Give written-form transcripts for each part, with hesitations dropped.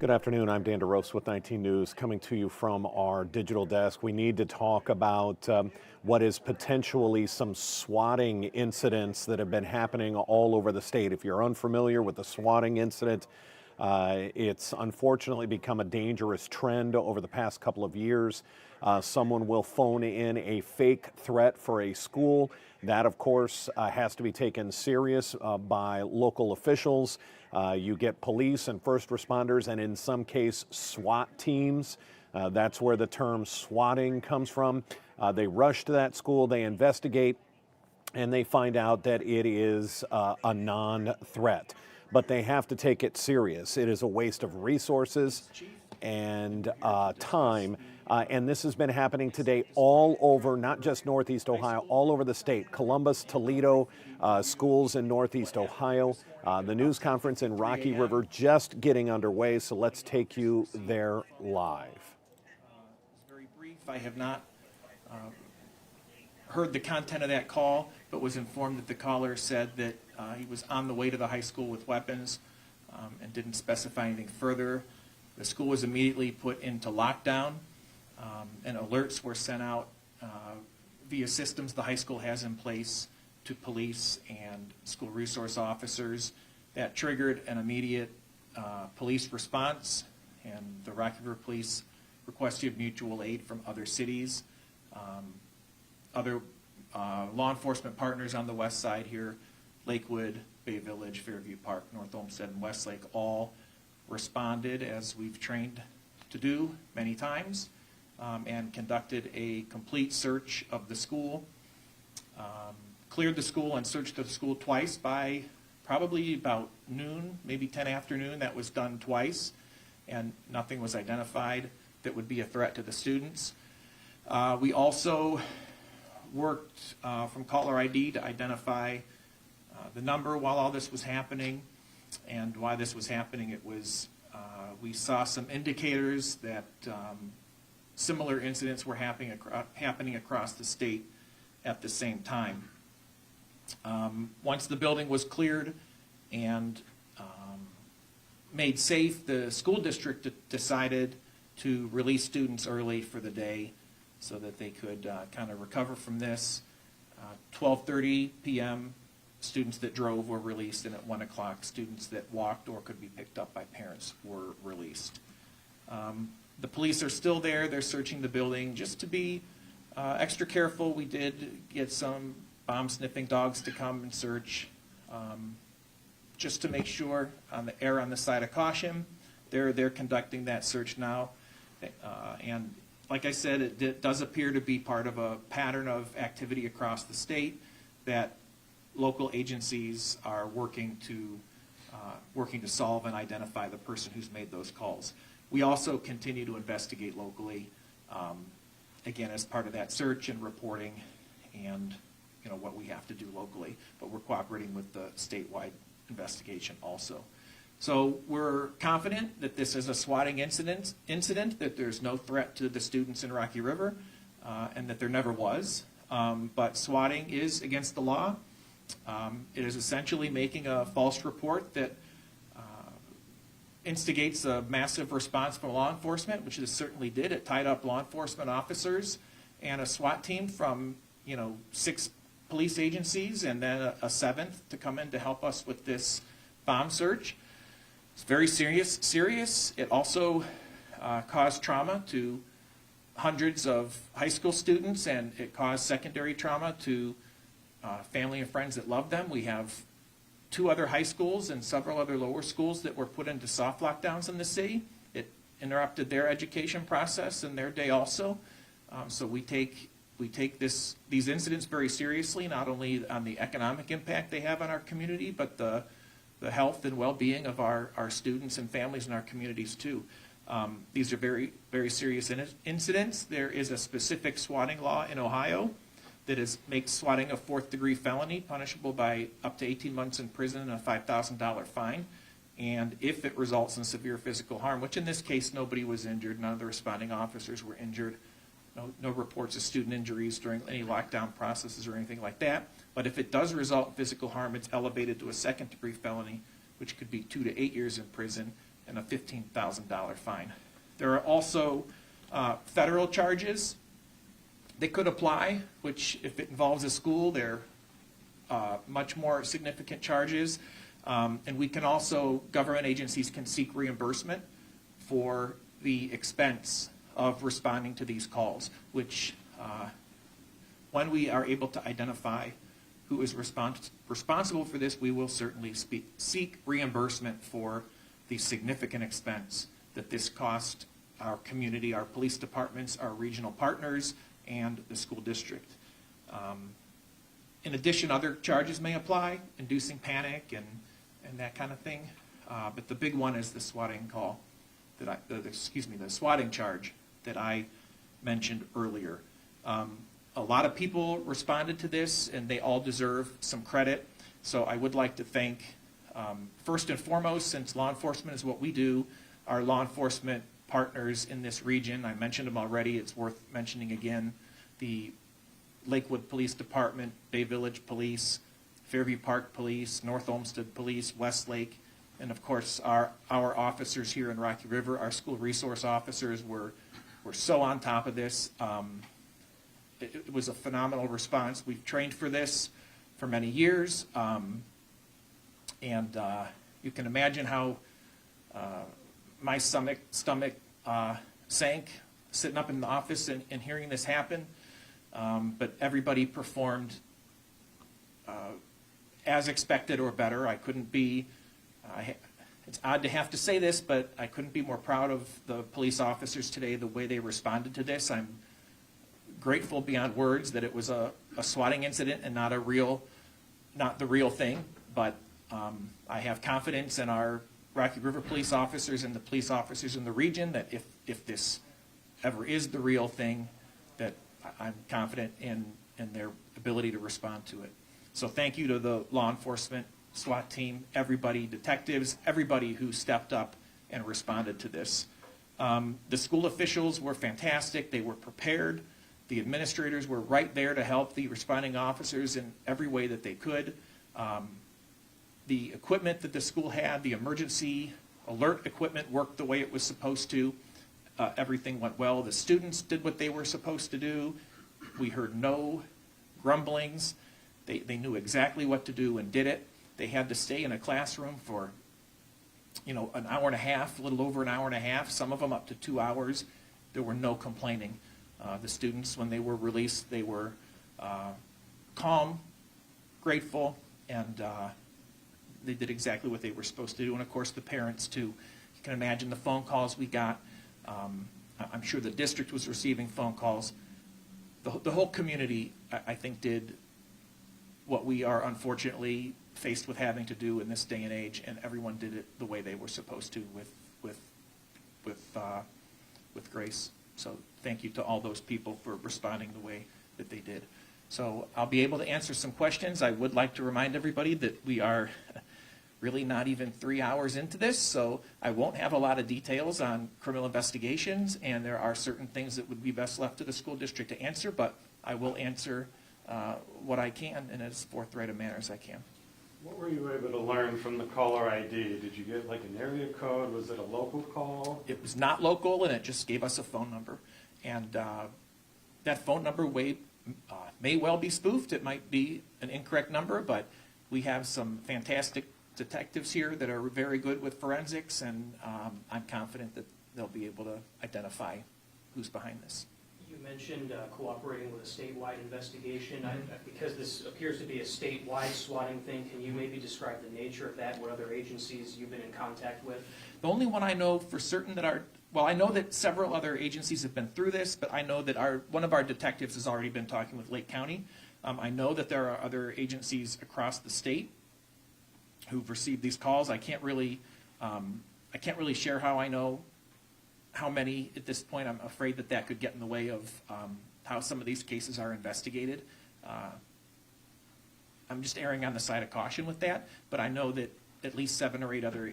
Good afternoon. I'm Dan DeRose with 19 News, coming to you from our digital desk. We need to talk about what is potentially some swatting incidents that have been happening all over the state. If you're unfamiliar with the swatting incident, it's unfortunately become a dangerous trend over the past couple of years. Someone will phone in a fake threat for a school. That, of course, has to be taken serious by local officials. You get police and first responders, and in some case, SWAT teams. That's where the term swatting comes from. They rush to that school, they investigate, and they find out that it is a non-threat. But they have to take it serious. It is a waste of resources and time. And this has been happening today all over, not just Northeast Ohio, all over the state. Columbus, Toledo, schools in Northeast Ohio. The news conference in Rocky River just getting underway, so let's take you there live. It's very brief. I have not heard the content of that call, but was informed that the caller said that he was on the way to the high school with weapons and didn't specify anything further. The school was immediately put into lockdown, and alerts were sent out via systems the high school has in place to police and school resource officers. That triggered an immediate police response, and the Rocky River Police requested mutual aid from other cities. Other law enforcement partners on the west side here, Lakewood, Bay Village, Fairview Park, North Olmsted, and Westlake, all responded as we've trained to do many times, and conducted a complete search of the school. Cleared the school and searched the school twice by probably about noon, maybe 10 afternoon. That was done twice, and nothing was identified that would be a threat to the students. We also worked from caller ID to identify the number while all this was happening, and why this was happening. It was we saw some indicators that similar incidents were happening across the state at the same time. Once the building was cleared and made safe, the school district decided to release students early for the day so that they could kind of recover from this. 12:30 p.m. students that drove were released, and at 1 o'clock students that walked or could be picked up by parents were released. The police are still there. They're searching the building. Just to be extra careful, we did get some bomb-sniffing dogs to come and search, just to make sure, err on the side of caution. They're conducting that search now, and like I said, it does appear to be part of a pattern of activity across the state that local agencies are working to solve and identify the person who's made those calls. We also continue to investigate locally, again, as part of that search and reporting, and what we have to do locally. But we're cooperating with the statewide investigation also. So we're confident that this is a swatting incident, that there's no threat to the students in Rocky River, and that there never was. But swatting is against the law. It is essentially making a false report that instigates a massive response from law enforcement, which it certainly did. It tied up law enforcement officers and a SWAT team from 6 police agencies, and then a 7th to come in to help us with this bomb search. It's very serious. It also caused trauma to hundreds of high school students, and it caused secondary trauma to family and friends that love them. We have 2 other high schools and several other lower schools that were put into soft lockdowns in the city. It interrupted their education process and their day also. So we take these incidents very seriously, not only on the economic impact they have on our community, but the health and well-being of our students and families in our communities too. These are very, very serious incidents. There is a specific swatting law in Ohio that makes swatting a 4th-degree felony, punishable by up to 18 months in prison and a $5,000 fine. And if it results in severe physical harm, which in this case nobody was injured, none of the responding officers were injured, no reports of student injuries during any lockdown processes or anything like that. But if it does result in physical harm, it's elevated to a 2nd-degree felony, which could be 2 to 8 years in prison and a $15,000 fine. There are also federal charges that could apply, which if it involves a school, they're much more significant charges. And we can also, government agencies can seek reimbursement for the expense of responding to these calls, which when we are able to identify who is responsible for this, we will certainly seek reimbursement for the significant expense that this cost our community, our police departments, our regional partners, and the school district. In addition, other charges may apply, inducing panic and that kind of thing. But the big one is the swatting call that the swatting charge that I mentioned earlier. A lot of people responded to this, and they all deserve some credit. So I would like to thank, first and foremost, since law enforcement is what we do, our law enforcement partners in this region. I mentioned them already. It's worth mentioning again. The Lakewood Police Department, Bay Village Police, Fairview Park Police, North Olmsted Police, Westlake, and of course our officers here in Rocky River, our school resource officers were so on top of this. It was a phenomenal response. We've trained for this for many years, and you can imagine how my stomach sank sitting up in the office and hearing this happen. But everybody performed as expected or better. I couldn't be, it's odd to have to say this, but I couldn't be more proud of the police officers today, the way they responded to this. I'm grateful beyond words that it was a swatting incident and not the real thing. But I have confidence in our Rocky River police officers and the police officers in the region that if this ever is the real thing, that I'm confident in their ability to respond to it. So thank you to the law enforcement SWAT team, everybody, detectives, everybody who stepped up and responded to this. The school officials were fantastic. They were prepared. The administrators were right there to help the responding officers in every way that they could. The equipment that the school had, the emergency alert equipment, worked the way it was supposed to. Everything went well. The students did what they were supposed to do. We heard no grumblings. They knew exactly what to do and did it. They had to stay in a classroom for, an hour and a half, a little over an hour and a half, some of them up to 2 hours. There were no complaining. The students, when they were released, they were calm, grateful, and they did exactly what they were supposed to do. And of course, the parents too. You can imagine the phone calls we got. I'm sure the district was receiving phone calls. The whole community, I think, did what we are unfortunately faced with having to do in this day and age, and everyone did it the way they were supposed to with grace. So thank you to all those people for responding the way that they did. So I'll be able to answer some questions. I would like to remind everybody that we are really not even 3 hours into this, so I won't have a lot of details on criminal investigations, and there are certain things that would be best left to the school district to answer, but I will answer what I can in as forthright a manner as I can. What were you able to learn from the caller ID? Did you get like an area code? Was it a local call? It was not local, and it just gave us a phone number. And that phone number may well be spoofed. It might be an incorrect number, but we have some fantastic detectives here that are very good with forensics, and I'm confident that they'll be able to identify who's behind this. You mentioned cooperating with a statewide investigation. Because this appears to be a statewide swatting thing, can you maybe describe the nature of that, what other agencies you've been in contact with? The only one I know for certain that I know that several other agencies have been through this, but I know that one of our detectives has already been talking with Lake County. I know that there are other agencies across the state who've received these calls. I can't really share how I know how many at this point. I'm afraid that could get in the way of how some of these cases are investigated. I'm just erring on the side of caution with that, but I know that at least 7 or 8 other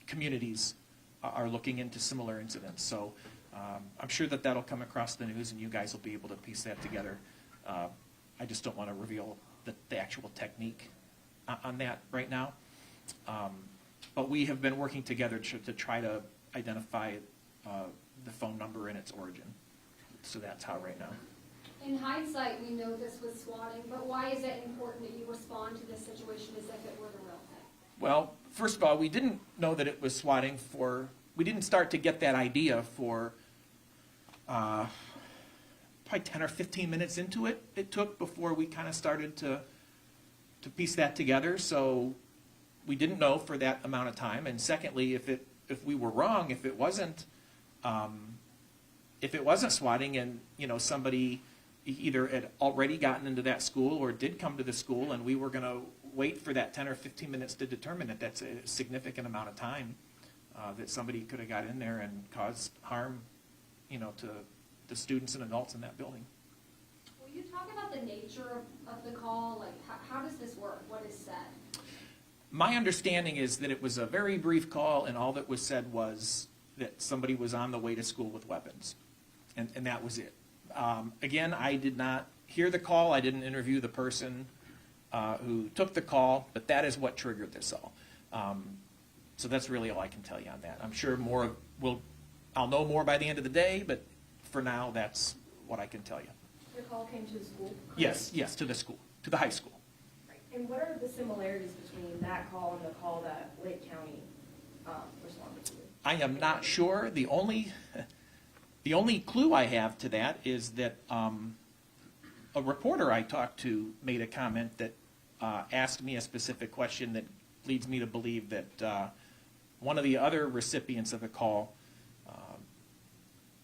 communities are looking into similar incidents. So I'm sure that that'll come across the news, and you guys will be able to piece that together. I just don't want to reveal the actual technique on that right now. But we have been working together to try to identify the phone number and its origin. So that's how right now. In hindsight, we know this was swatting, but why is it important that you respond to this situation as if it were the real thing? Well, first of all, we didn't know that it was swatting we didn't start to get that idea for probably 10 or 15 minutes into it. It took before we kind of started to piece that together. So we didn't know for that amount of time. And secondly, if we were wrong, if it wasn't swatting, and somebody either had already gotten into that school or did come to the school, and we were going to wait for that 10 or 15 minutes to determine that that's a significant amount of time that somebody could have got in there and caused harm, to the students and adults in that building. Will you talk about the nature of the call? Like, how does this work? What is said? My understanding is that it was a very brief call, and all that was said was that somebody was on the way to school with weapons, and that was it. Again, I did not hear the call. I didn't interview the person who took the call, but that is what triggered this all. So that's really all I can tell you on that. I'm sure I'll know more by the end of the day, but for now, that's what I can tell you. The call came to the school? Yes, to the school, to the high school. Right. And what are the similarities between that call and the call that Lake County responded to? I am not sure. The only clue I have to that is that a reporter I talked to made a comment that asked me a specific question that leads me to believe that one of the other recipients of the call,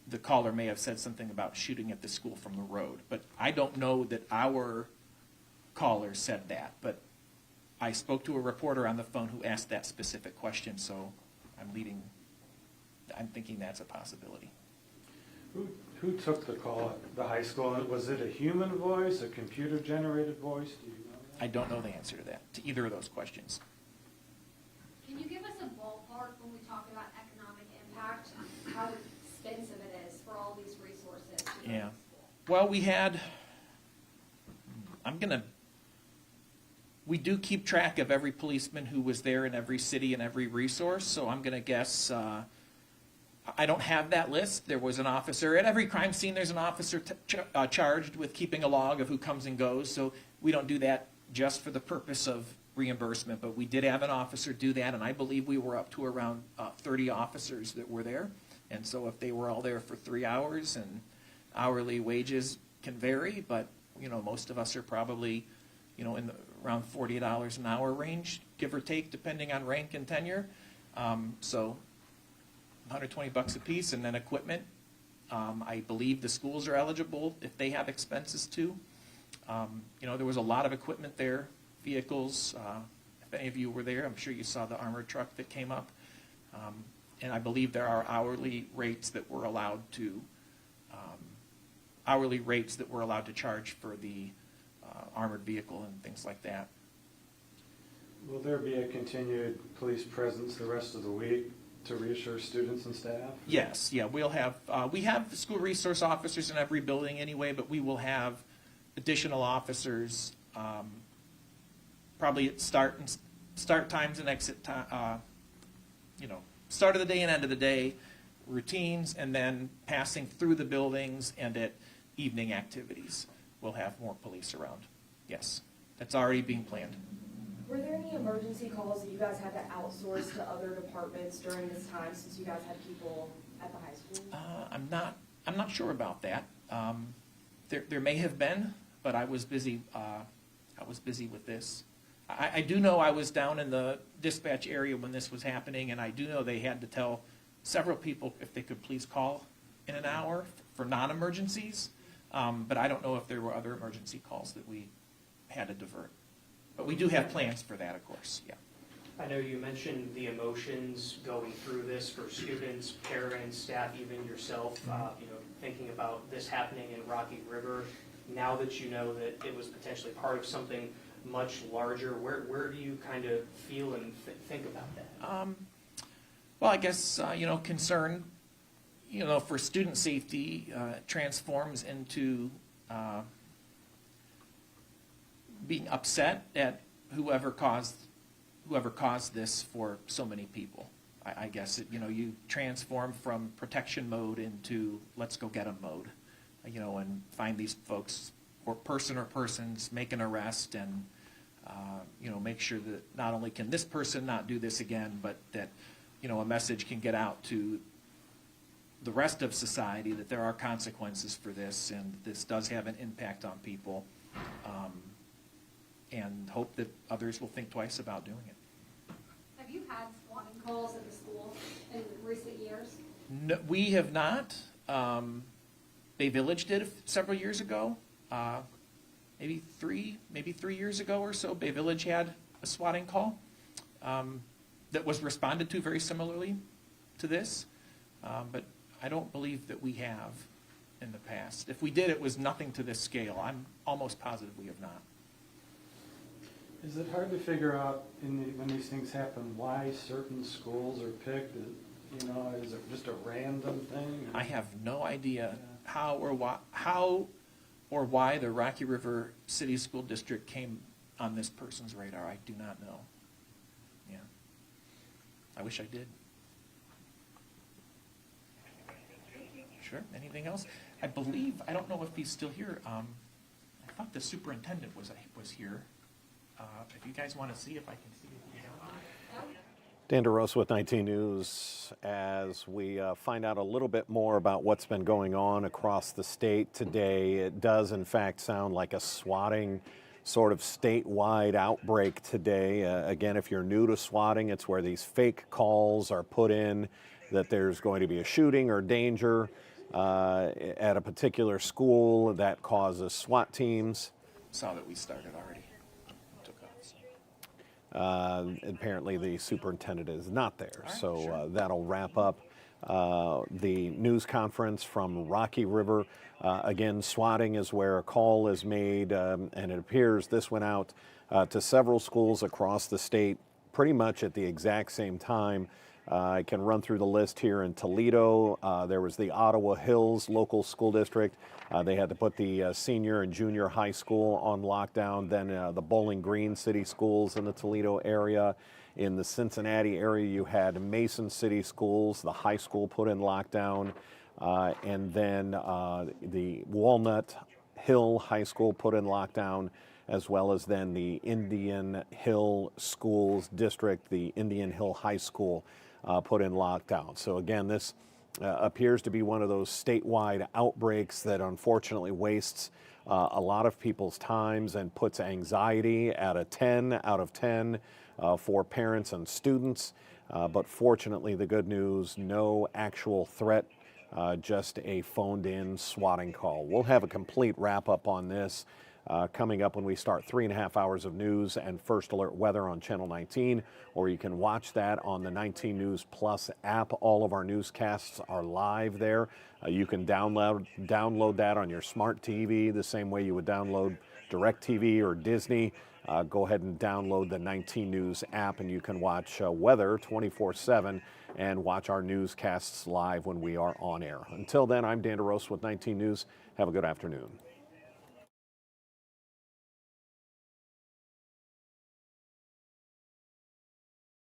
the caller may have said something about shooting at the school from the road. But I don't know that our caller said that. But I spoke to a reporter on the phone who asked that specific question, so I'm thinking that's a possibility. Who took the call at the high school? Was it a human voice, a computer-generated voice? Do you know that? I don't know the answer to that, to either of those questions. Can you give us a ballpark when we talk about economic impact, how expensive it is for all these resources to go to Yeah. school? Well, we do keep track of every policeman who was there in every city and every resource, so I'm going to guess, I don't have that list. There was an officer, at every crime scene there's an officer charged with keeping a log of who comes and goes, so we don't do that just for the purpose of reimbursement, but we did have an officer do that, and I believe we were up to around 30 officers that were there. And so if they were all there for 3 hours, and hourly wages can vary, but most of us are probably in the around $40 an hour range, give or take, depending on rank and tenure. So $120 a piece, and then equipment. I believe the schools are eligible if they have expenses too. There was a lot of equipment there, vehicles. If any of you were there, I'm sure you saw the armored truck that came up. And I believe there are hourly rates that we're allowed to charge for the armored vehicle and things like that. Will there be a continued police presence the rest of the week to reassure students and staff? Yes, yeah, we have school resource officers in every building anyway, but we will have additional officers, probably at start times and exit time, start of the day and end of the day routines, and then passing through the buildings and at evening activities. We'll have more police around. Yes, that's already being planned. Were there any emergency calls that you guys had to outsource to other departments during this time, since you guys had people at the high school? I'm not sure about that. There may have been, but I was busy. I was busy with this. I do know I was down in the dispatch area when this was happening, and I do know they had to tell several people if they could please call in an hour for non-emergencies. But I don't know if there were other emergency calls that we had to divert. But we do have plans for that, of course, yeah. I know you mentioned the emotions going through this for students, parents, staff, even yourself, thinking about this happening in Rocky River. Now that you know that it was potentially part of something much larger, where do you kind of feel and think about that? Well, I guess, concern, for student safety transforms into being upset at whoever caused whoever caused this for so many people. I guess, you transform from protection mode into let's go get 'em mode, and find these folks, or persons, make an arrest, and, make sure that not only can this person not do this again, but that, a message can get out to the rest of society that there are consequences for this, and this does have an impact on people, and hope that others will think twice about doing it. Have you had swatting calls at the school in recent years? No, we have not. Bay Village did several years ago. Maybe three years ago or so. Bay Village had a swatting call that was responded to very similarly to this, but I don't believe that we have in the past. If we did, it was nothing to this scale. I'm almost positive we have not. Is it hard to figure out when these things happen, why certain schools are picked? Is it just a random thing? I have no idea how or why the Rocky River City School District came on this person's radar. I do not know. Yeah. I wish I did. Sure. Anything else? I don't know if he's still here. I thought the superintendent was here. If you guys want to see if I can see if he's on. Dan DeRosa with 19 News as we find out a little bit more about what's been going on across the state today. It does, in fact, sound like a swatting sort of statewide outbreak today. Again, if you're new to swatting, it's where these fake calls are put in that there's going to be a shooting or danger at a particular school that causes SWAT teams. Saw that we started already. Took off. Apparently the superintendent is not there, All right, so sure. that'll wrap up the news conference from Rocky River. Again, swatting is where a call is made, and it appears this went out to several schools across the state pretty much at the exact same time. I can run through the list here. In Toledo, there was the Ottawa Hills local school district. They had to put the senior and junior high school on lockdown. Then the Bowling Green city schools in the Toledo area. In the Cincinnati area, you had Mason City schools, the high school put in lockdown. And then the Walnut Hill High School put in lockdown, as well as then the Indian Hill Schools District, the Indian Hill High School put in lockdown. So again, this appears to be one of those statewide outbreaks that unfortunately wastes a lot of people's times and puts anxiety at a 10 out of 10 for parents and students. But fortunately, the good news, no actual threat, just a phoned-in swatting call. We'll have a complete wrap-up on this coming up when we start 3.5 hours of news and First Alert weather on Channel 19, or you can watch that on the 19 News Plus app. All of our newscasts are live there. You can download that on your smart TV the same way you would download DirecTV or Disney. Go ahead and download the 19 News app, and you can watch weather 24/7 and watch our newscasts live when we are on air. Until then, I'm Dan DeRosa with 19 News. Have a good afternoon.